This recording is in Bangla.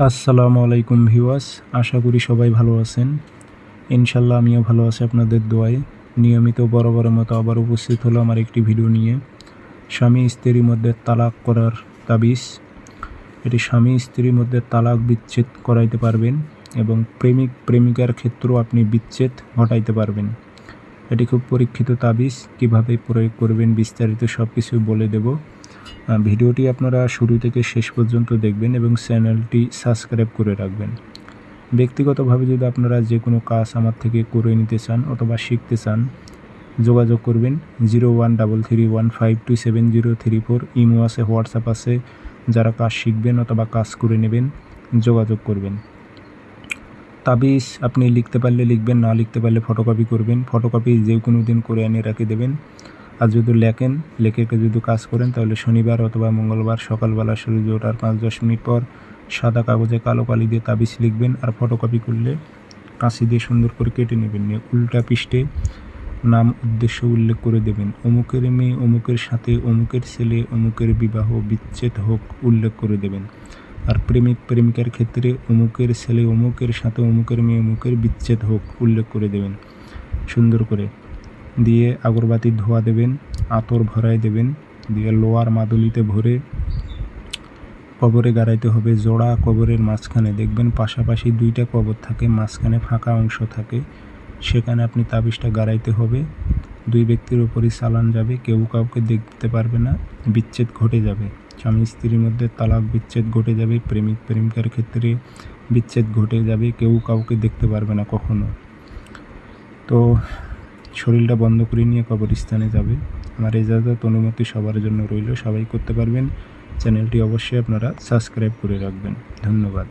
আসসালামু আলাইকুম ভিউয়ার্স, আশা করি সবাই ভালো আছেন। ইনশাল্লাহ আমিও ভালো আছি আপনাদের দোয়ায়। নিয়মিত বরাবরের মতো আবার উপস্থিত হলো আমার একটি ভিডিও নিয়ে। স্বামী স্ত্রীর মধ্যে তালাক করার তাবিজ। এটি স্বামী স্ত্রীর মধ্যে তালাক বিচ্ছেদ করাইতে পারবেন এবং প্রেমিক প্রেমিকার ক্ষেত্রেও আপনি বিচ্ছেদ ঘটাইতে পারবেন। এটি খুব পরীক্ষিত তাবিজ, কিভাবে প্রয়োগ করবেন বিস্তারিত সব কিছু বলে দেব। ভিডিওটি আপনারা শুরু থেকে শেষ পর্যন্ত দেখবেন এবং চ্যানেলটি সাবস্ক্রাইব করে রাখবেন। ব্যক্তিগতভাবে যদি আপনারা যে কোনো কাজ আমার থেকে করে নিতে চান অথবা শিখতে চান, যোগাযোগ করবেন 013315270034। ইমো আছে, হোয়াটসঅ্যাপ আছে। যারা কাজ শিখবেন অথবা কাজ করে নেবেন যোগাযোগ করবেন। তাবিজ আপনি লিখতে পারলে লিখবেন, না লিখতে পারলে ফটোকপি করবেন। ফটোকপি যে কোনো দিন করে এনে রেখে দেবেন। আর যদি লেখে যদি কাজ করেন তাহলে শনিবার অথবা মঙ্গলবার সকালবেলা সূর্য ওঠার 5-10 মিনিট পর সাদা কাগজে কালো কালি দিয়ে তাবিজ লিখবেন। আর ফটোকপি করলে কাঁচি দিয়ে সুন্দর করে কেটে নেবেন। নিয়ে উল্টা পৃষ্ঠে নাম উদ্দেশ্য উল্লেখ করে দেবেন। অমুকের মেয়ে অমুকের সাথে, অমুকের ছেলে, অমুকের বিবাহ বিচ্ছেদ হোক উল্লেখ করে দেবেন। আর প্রেমিক প্রেমিকার ক্ষেত্রে অমুকের ছেলে অমুকের সাথে, অমুকের মেয়ে অমুকের বিচ্ছেদ হোক উল্লেখ করে দেবেন সুন্দর করে। দিয়ে আগরবাতির ধোয়া দেবেন, আতর ভরায় দেবেন। দিয়ে লোয়ার মাদুলিতে ভরে কবরে গাড়াইতে হবে। জোড়া কবরের মাঝখানে দেখবেন পাশাপাশি 2টা কবর থাকে, মাঝখানে ফাঁকা অংশ থাকে, সেখানে আপনি তাবিজটা গাড়াইতে হবে। 2 ব্যক্তির উপরই চালান যাবে, কেউ কাউকে দেখতে পারবে না। বিচ্ছেদ ঘটে যাবে, স্বামী স্ত্রীর মধ্যে তালাক বিচ্ছেদ ঘটে যাবে। প্রেমিক প্রেমিকার ক্ষেত্রে বিচ্ছেদ ঘটে যাবে, কেউ কাউকে দেখতে পারবে না কখনো। তো শরীরটা বন্ধ করে নিয়ে কবরস্থানে যাবে। আমার ইজাজত অনুমতি সবার জন্য রইল, সবাই করতে পারবেন। চ্যানেলটি অবশ্যই আপনারা সাবস্ক্রাইব করে রাখবেন। ধন্যবাদ।